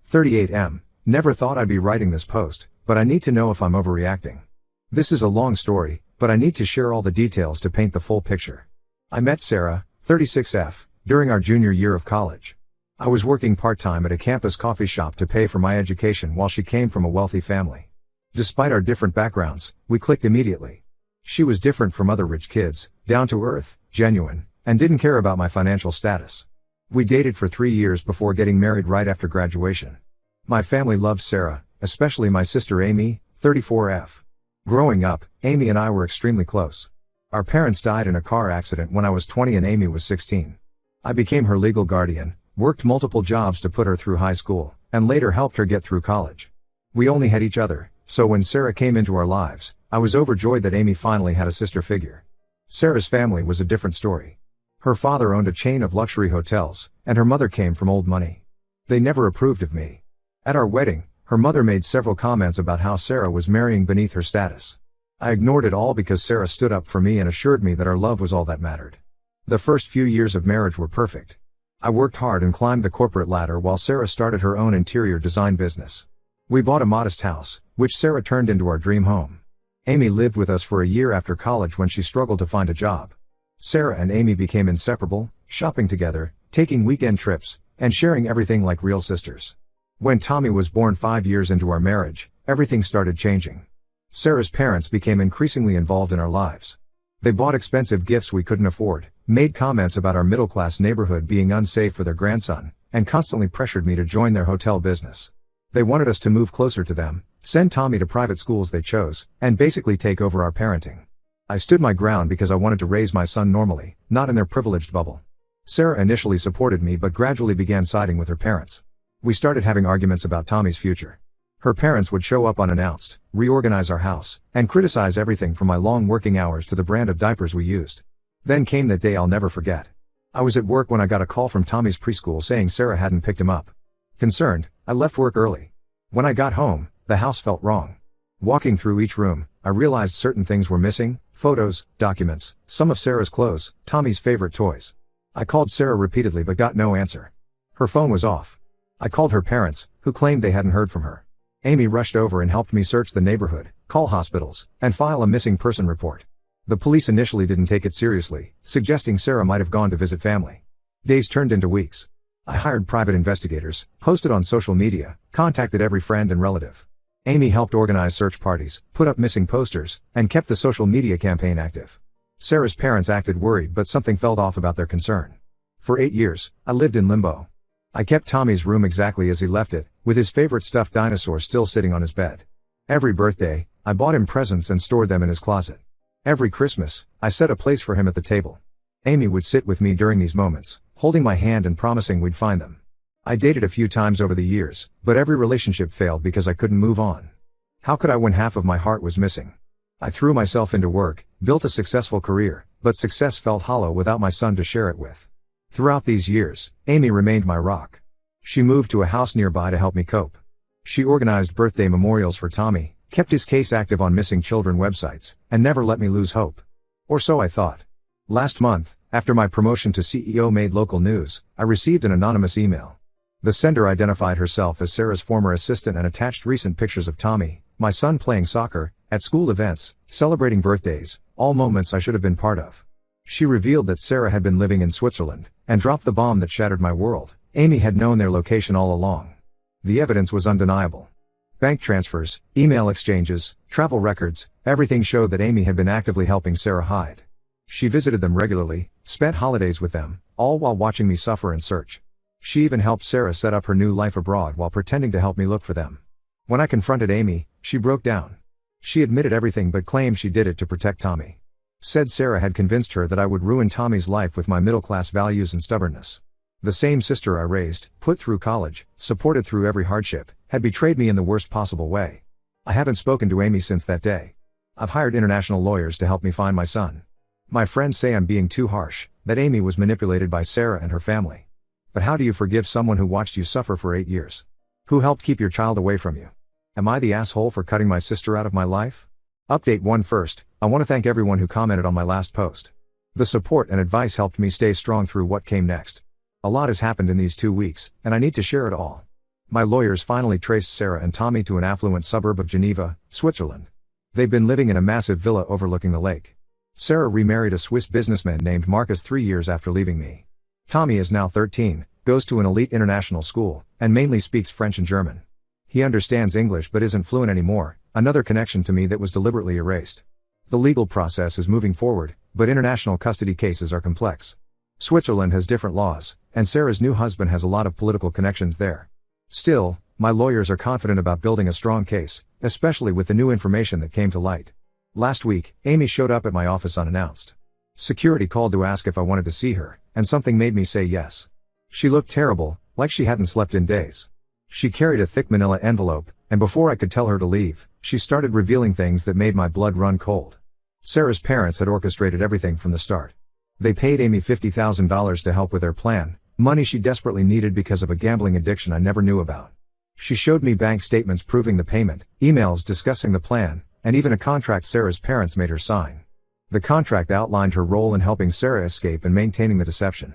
38M. Never thought I'd be writing this post, but I need to know if I'm overreacting. This is a long story, but I need to share all the details to paint the full picture. I met Sarah, 36F, during our junior year of college. I was working part-time at a campus coffee shop to pay for my education while she came from a wealthy family. Despite our different backgrounds, we clicked immediately. She was different from other rich kids, down to earth, genuine, and didn't care about my financial status. We dated for 3 years before getting married right after graduation. My family loved Sarah, especially my sister Amy, 34F. Growing up, Amy and I were extremely close. Our parents died in a car accident when I was 20 and Amy was 16. I became her legal guardian, worked multiple jobs to put her through high school, and later helped her get through college. We only had each other, so when Sarah came into our lives, I was overjoyed that Amy finally had a sister figure. Sarah's family was a different story. Her father owned a chain of luxury hotels, and her mother came from old money. They never approved of me. At our wedding, her mother made several comments about how Sarah was marrying beneath her status. I ignored it all because Sarah stood up for me and assured me that our love was all that mattered. The first few years of marriage were perfect. I worked hard and climbed the corporate ladder while Sarah started her own interior design business. We bought a modest house, which Sarah turned into our dream home. Amy lived with us for a year after college when she struggled to find a job. Sarah and Amy became inseparable, shopping together, taking weekend trips, and sharing everything like real sisters. When Tommy was born 5 years into our marriage, everything started changing. Sarah's parents became increasingly involved in our lives. They bought expensive gifts we couldn't afford, made comments about our middle-class neighborhood being unsafe for their grandson, and constantly pressured me to join their hotel business. They wanted us to move closer to them, send Tommy to private schools they chose, and basically take over our parenting. I stood my ground because I wanted to raise my son normally, not in their privileged bubble. Sarah initially supported me but gradually began siding with her parents. We started having arguments about Tommy's future. Her parents would show up unannounced, reorganize our house, and criticize everything from my long working hours to the brand of diapers we used. Then came that day I'll never forget. I was at work when I got a call from Tommy's preschool saying Sarah hadn't picked him up. Concerned, I left work early. When I got home, the house felt wrong. Walking through each room, I realized certain things were missing: photos, documents, some of Sarah's clothes, Tommy's favorite toys. I called Sarah repeatedly but got no answer. Her phone was off. I called her parents, who claimed they hadn't heard from her. Amy rushed over and helped me search the neighborhood, call hospitals, and file a missing person report. The police initially didn't take it seriously, suggesting Sarah might have gone to visit family. Days turned into weeks. I hired private investigators, posted on social media, contacted every friend and relative. Amy helped organize search parties, put up missing posters, and kept the social media campaign active. Sarah's parents acted worried but something felt off about their concern. For 8 years, I lived in limbo. I kept Tommy's room exactly as he left it, with his favorite stuffed dinosaur still sitting on his bed. Every birthday, I bought him presents and stored them in his closet. Every Christmas, I set a place for him at the table. Amy would sit with me during these moments, holding my hand and promising we'd find them. I dated a few times over the years, but every relationship failed because I couldn't move on. How could I when half of my heart was missing? I threw myself into work, built a successful career, but success felt hollow without my son to share it with. Throughout these years, Amy remained my rock. She moved to a house nearby to help me cope. She organized birthday memorials for Tommy, kept his case active on missing children websites, and never let me lose hope. Or so I thought. Last month, after my promotion to CEO made local news, I received an anonymous email. The sender identified herself as Sarah's former assistant and attached recent pictures of Tommy, my son, playing soccer, at school events, celebrating birthdays, all moments I should have been part of. She revealed that Sarah had been living in Switzerland, and dropped the bomb that shattered my world. Amy had known their location all along. The evidence was undeniable. Bank transfers, email exchanges, travel records, everything showed that Amy had been actively helping Sarah hide. She visited them regularly, spent holidays with them, all while watching me suffer and search. She even helped Sarah set up her new life abroad while pretending to help me look for them. When I confronted Amy, she broke down. She admitted everything but claimed she did it to protect Tommy. Said Sarah had convinced her that I would ruin Tommy's life with my middle-class values and stubbornness. The same sister I raised, put through college, supported through every hardship, had betrayed me in the worst possible way. I haven't spoken to Amy since that day. I've hired international lawyers to help me find my son. My friends say I'm being too harsh, that Amy was manipulated by Sarah and her family. But how do you forgive someone who watched you suffer for 8 years? Who helped keep your child away from you? Am I the asshole for cutting my sister out of my life? Update 1 first, I want to thank everyone who commented on my last post. The support and advice helped me stay strong through what came next. A lot has happened in these 2 weeks, and I need to share it all. My lawyers finally traced Sarah and Tommy to an affluent suburb of Geneva, Switzerland. They've been living in a massive villa overlooking the lake. Sarah remarried a Swiss businessman named Marcus 3 years after leaving me. Tommy is now 13, goes to an elite international school, and mainly speaks French and German. He understands English but isn't fluent anymore, another connection to me that was deliberately erased. The legal process is moving forward, but international custody cases are complex. Switzerland has different laws, and Sarah's new husband has a lot of political connections there. Still, my lawyers are confident about building a strong case, especially with the new information that came to light. Last week, Amy showed up at my office unannounced. Security called to ask if I wanted to see her, and something made me say yes. She looked terrible, like she hadn't slept in days. She carried a thick manila envelope, and before I could tell her to leave, she started revealing things that made my blood run cold. Sarah's parents had orchestrated everything from the start. They paid Amy $50,000 to help with their plan, money she desperately needed because of a gambling addiction I never knew about. She showed me bank statements proving the payment, emails discussing the plan, and even a contract Sarah's parents made her sign. The contract outlined her role in helping Sarah escape and maintaining the deception.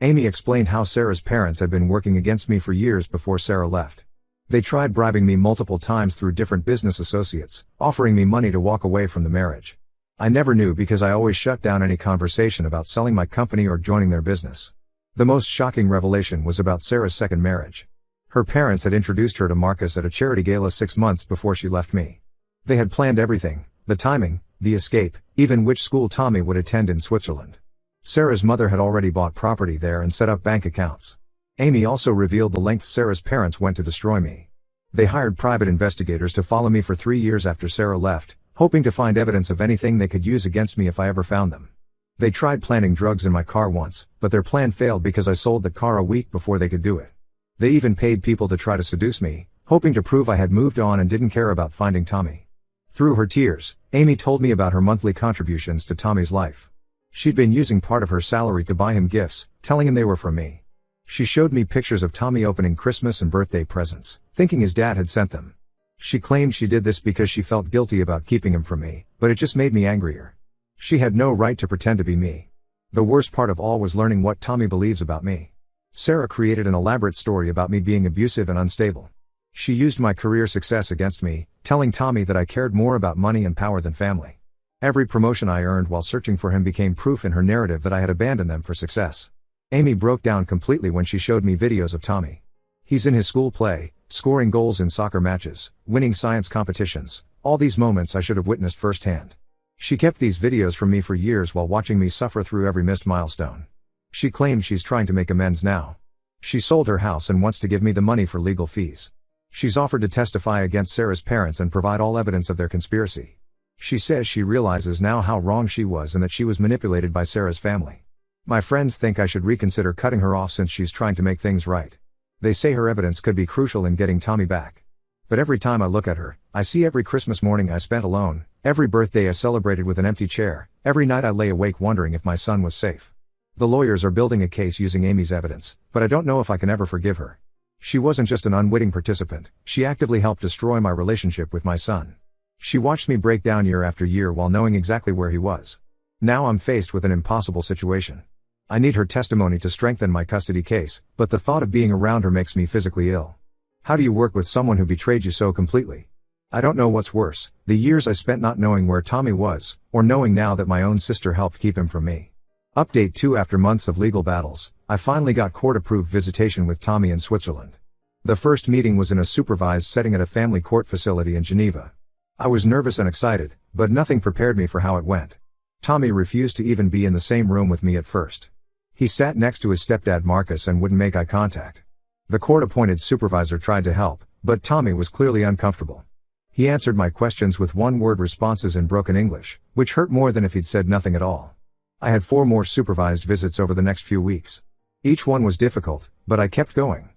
Amy explained how Sarah's parents had been working against me for years before Sarah left. They tried bribing me multiple times through different business associates, offering me money to walk away from the marriage. I never knew because I always shut down any conversation about selling my company or joining their business. The most shocking revelation was about Sarah's second marriage. Her parents had introduced her to Marcus at a charity gala 6 months before she left me. They had planned everything, the timing, the escape, even which school Tommy would attend in Switzerland. Sarah's mother had already bought property there and set up bank accounts. Amy also revealed the lengths Sarah's parents went to destroy me. They hired private investigators to follow me for 3 years after Sarah left, hoping to find evidence of anything they could use against me if I ever found them. They tried planting drugs in my car once, but their plan failed because I sold the car a week before they could do it. They even paid people to try to seduce me, hoping to prove I had moved on and didn't care about finding Tommy. Through her tears, Amy told me about her monthly contributions to Tommy's life. She'd been using part of her salary to buy him gifts, telling him they were from me. She showed me pictures of Tommy opening Christmas and birthday presents, thinking his dad had sent them. She claimed she did this because she felt guilty about keeping him from me, but it just made me angrier. She had no right to pretend to be me. The worst part of all was learning what Tommy believes about me. Sarah created an elaborate story about me being abusive and unstable. She used my career success against me, telling Tommy that I cared more about money and power than family. Every promotion I earned while searching for him became proof in her narrative that I had abandoned them for success. Amy broke down completely when she showed me videos of Tommy. He's in his school play, scoring goals in soccer matches, winning science competitions, all these moments I should have witnessed firsthand. She kept these videos from me for years while watching me suffer through every missed milestone. She claims she's trying to make amends now. She sold her house and wants to give me the money for legal fees. She's offered to testify against Sarah's parents and provide all evidence of their conspiracy. She says she realizes now how wrong she was and that she was manipulated by Sarah's family. My friends think I should reconsider cutting her off since she's trying to make things right. They say her evidence could be crucial in getting Tommy back. But every time I look at her, I see every Christmas morning I spent alone, every birthday I celebrated with an empty chair, every night I lay awake wondering if my son was safe. The lawyers are building a case using Amy's evidence, but I don't know if I can ever forgive her. She wasn't just an unwitting participant, she actively helped destroy my relationship with my son. She watched me break down year after year while knowing exactly where he was. Now I'm faced with an impossible situation. I need her testimony to strengthen my custody case, but the thought of being around her makes me physically ill. How do you work with someone who betrayed you so completely? I don't know what's worse, the years I spent not knowing where Tommy was, or knowing now that my own sister helped keep him from me. Update 2: After months of legal battles, I finally got court-approved visitation with Tommy in Switzerland. The first meeting was in a supervised setting at a family court facility in Geneva. I was nervous and excited, but nothing prepared me for how it went. Tommy refused to even be in the same room with me at first. He sat next to his stepdad Marcus and wouldn't make eye contact. The court-appointed supervisor tried to help, but Tommy was clearly uncomfortable. He answered my questions with one-word responses in broken English, which hurt more than if he'd said nothing at all. I had 4 more supervised visits over the next few weeks. Each one was difficult, but I kept going.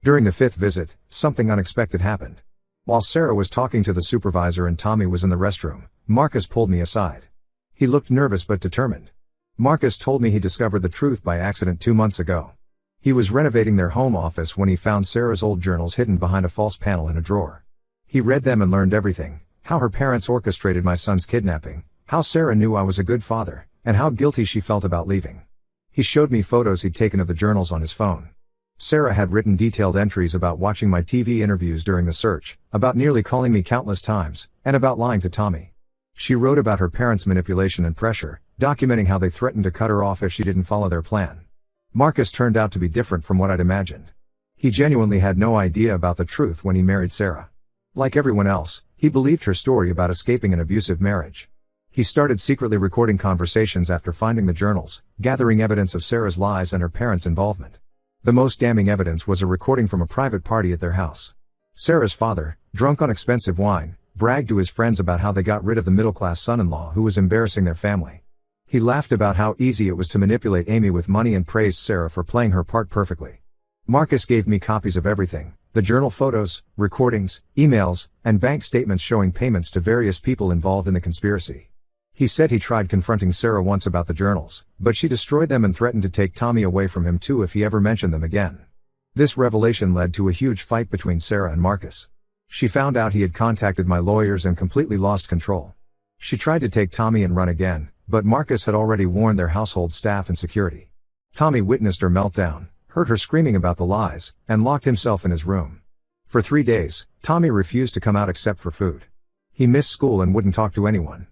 During the 5th visit, something unexpected happened. While Sarah was talking to the supervisor and Tommy was in the restroom, Marcus pulled me aside. He looked nervous but determined. Marcus told me he discovered the truth by accident 2 months ago. He was renovating their home office when he found Sarah's old journals hidden behind a false panel in a drawer. He read them and learned everything: how her parents orchestrated my son's kidnapping, how Sarah knew I was a good father, and how guilty she felt about leaving. He showed me photos he'd taken of the journals on his phone. Sarah had written detailed entries about watching my TV interviews during the search, about nearly calling me countless times, and about lying to Tommy. She wrote about her parents' manipulation and pressure, documenting how they threatened to cut her off if she didn't follow their plan. Marcus turned out to be different from what I'd imagined. He genuinely had no idea about the truth when he married Sarah. Like everyone else, he believed her story about escaping an abusive marriage. He started secretly recording conversations after finding the journals, gathering evidence of Sarah's lies and her parents' involvement. The most damning evidence was a recording from a private party at their house. Sarah's father, drunk on expensive wine, bragged to his friends about how they got rid of the middle-class son-in-law who was embarrassing their family. He laughed about how easy it was to manipulate Amy with money and praised Sarah for playing her part perfectly. Marcus gave me copies of everything, the journal photos, recordings, emails, and bank statements showing payments to various people involved in the conspiracy. He said he tried confronting Sarah once about the journals, but she destroyed them and threatened to take Tommy away from him too if he ever mentioned them again. This revelation led to a huge fight between Sarah and Marcus. She found out he had contacted my lawyers and completely lost control. She tried to take Tommy and run again, but Marcus had already warned their household staff and security. Tommy witnessed her meltdown, heard her screaming about the lies, and locked himself in his room. For 3 days, Tommy refused to come out except for food. He missed school and wouldn't talk to anyone.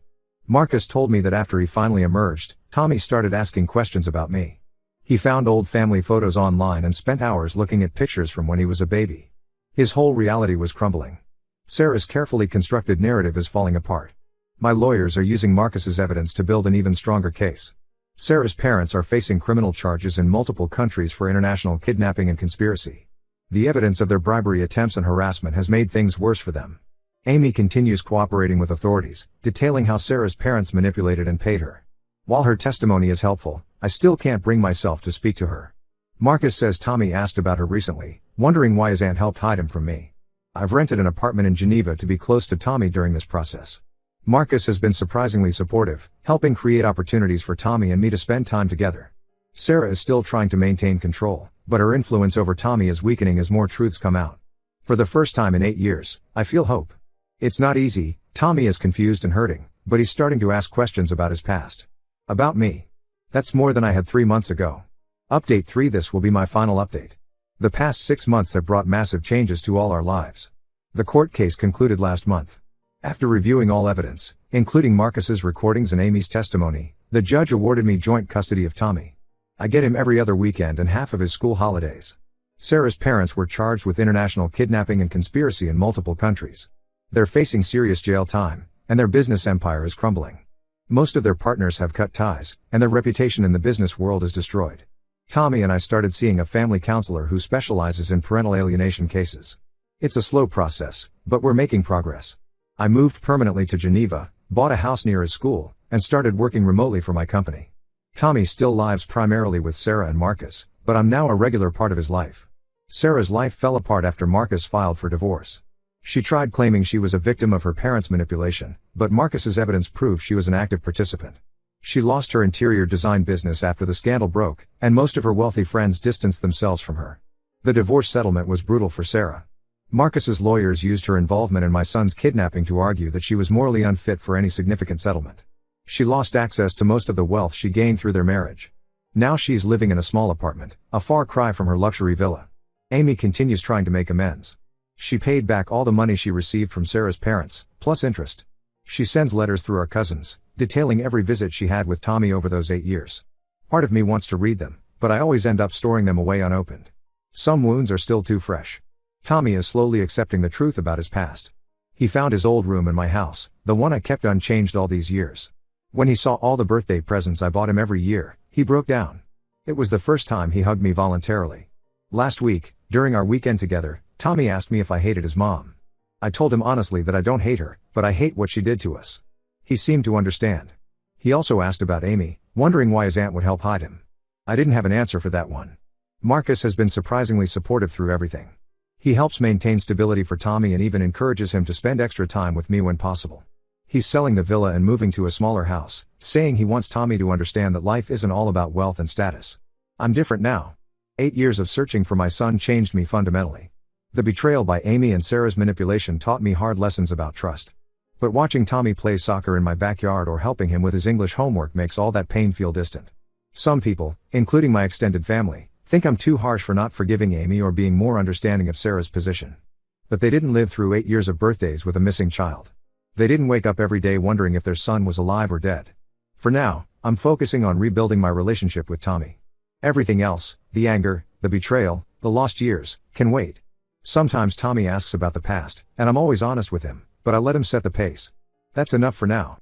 Marcus told me that after he finally emerged, Tommy started asking questions about me. He found old family photos online and spent hours looking at pictures from when he was a baby. His whole reality was crumbling. Sarah's carefully constructed narrative is falling apart. My lawyers are using Marcus's evidence to build an even stronger case. Sarah's parents are facing criminal charges in multiple countries for international kidnapping and conspiracy. The evidence of their bribery attempts and harassment has made things worse for them. Amy continues cooperating with authorities, detailing how Sarah's parents manipulated and paid her. While her testimony is helpful, I still can't bring myself to speak to her. Marcus says Tommy asked about her recently, wondering why his aunt helped hide him from me. I've rented an apartment in Geneva to be close to Tommy during this process. Marcus has been surprisingly supportive, helping create opportunities for Tommy and me to spend time together. Sarah is still trying to maintain control, but her influence over Tommy is weakening as more truths come out. For the first time in 8 years, I feel hope. It's not easy, Tommy is confused and hurting, but he's starting to ask questions about his past. About me. That's more than I had 3 months ago. Update 3. This will be my final update. The past 6 months have brought massive changes to all our lives. The court case concluded last month. After reviewing all evidence, including Marcus's recordings and Amy's testimony, the judge awarded me joint custody of Tommy. I get him every other weekend and half of his school holidays. Sarah's parents were charged with international kidnapping and conspiracy in multiple countries. They're facing serious jail time, and their business empire is crumbling. Most of their partners have cut ties, and their reputation in the business world is destroyed. Tommy and I started seeing a family counselor who specializes in parental alienation cases. It's a slow process, but we're making progress. I moved permanently to Geneva, bought a house near his school, and started working remotely for my company. Tommy still lives primarily with Sarah and Marcus, but I'm now a regular part of his life. Sarah's life fell apart after Marcus filed for divorce. She tried claiming she was a victim of her parents' manipulation, but Marcus's evidence proved she was an active participant. She lost her interior design business after the scandal broke, and most of her wealthy friends distanced themselves from her. The divorce settlement was brutal for Sarah. Marcus's lawyers used her involvement in my son's kidnapping to argue that she was morally unfit for any significant settlement. She lost access to most of the wealth she gained through their marriage. Now she's living in a small apartment, a far cry from her luxury villa. Amy continues trying to make amends. She paid back all the money she received from Sarah's parents, plus interest. She sends letters through our cousins, detailing every visit she had with Tommy over those 8 years. Part of me wants to read them, but I always end up storing them away unopened. Some wounds are still too fresh. Tommy is slowly accepting the truth about his past. He found his old room in my house, the one I kept unchanged all these years. When he saw all the birthday presents I bought him every year, he broke down. It was the first time he hugged me voluntarily. Last week, during our weekend together, Tommy asked me if I hated his mom. I told him honestly that I don't hate her, but I hate what she did to us. He seemed to understand. He also asked about Amy, wondering why his aunt would help hide him. I didn't have an answer for that one. Marcus has been surprisingly supportive through everything. He helps maintain stability for Tommy and even encourages him to spend extra time with me when possible. He's selling the villa and moving to a smaller house, saying he wants Tommy to understand that life isn't all about wealth and status. I'm different now. 8 years of searching for my son changed me fundamentally. The betrayal by Amy and Sarah's manipulation taught me hard lessons about trust. But watching Tommy play soccer in my backyard or helping him with his English homework makes all that pain feel distant. Some people, including my extended family, Think I'm too harsh for not forgiving Amy or being more understanding of Sarah's position. But they didn't live through 8 years of birthdays with a missing child. They didn't wake up every day wondering if their son was alive or dead. For now, I'm focusing on rebuilding my relationship with Tommy. Everything else, the anger, the betrayal, the lost years, can wait. Sometimes Tommy asks about the past, and I'm always honest with him, but I let him set the pace. That's enough for now.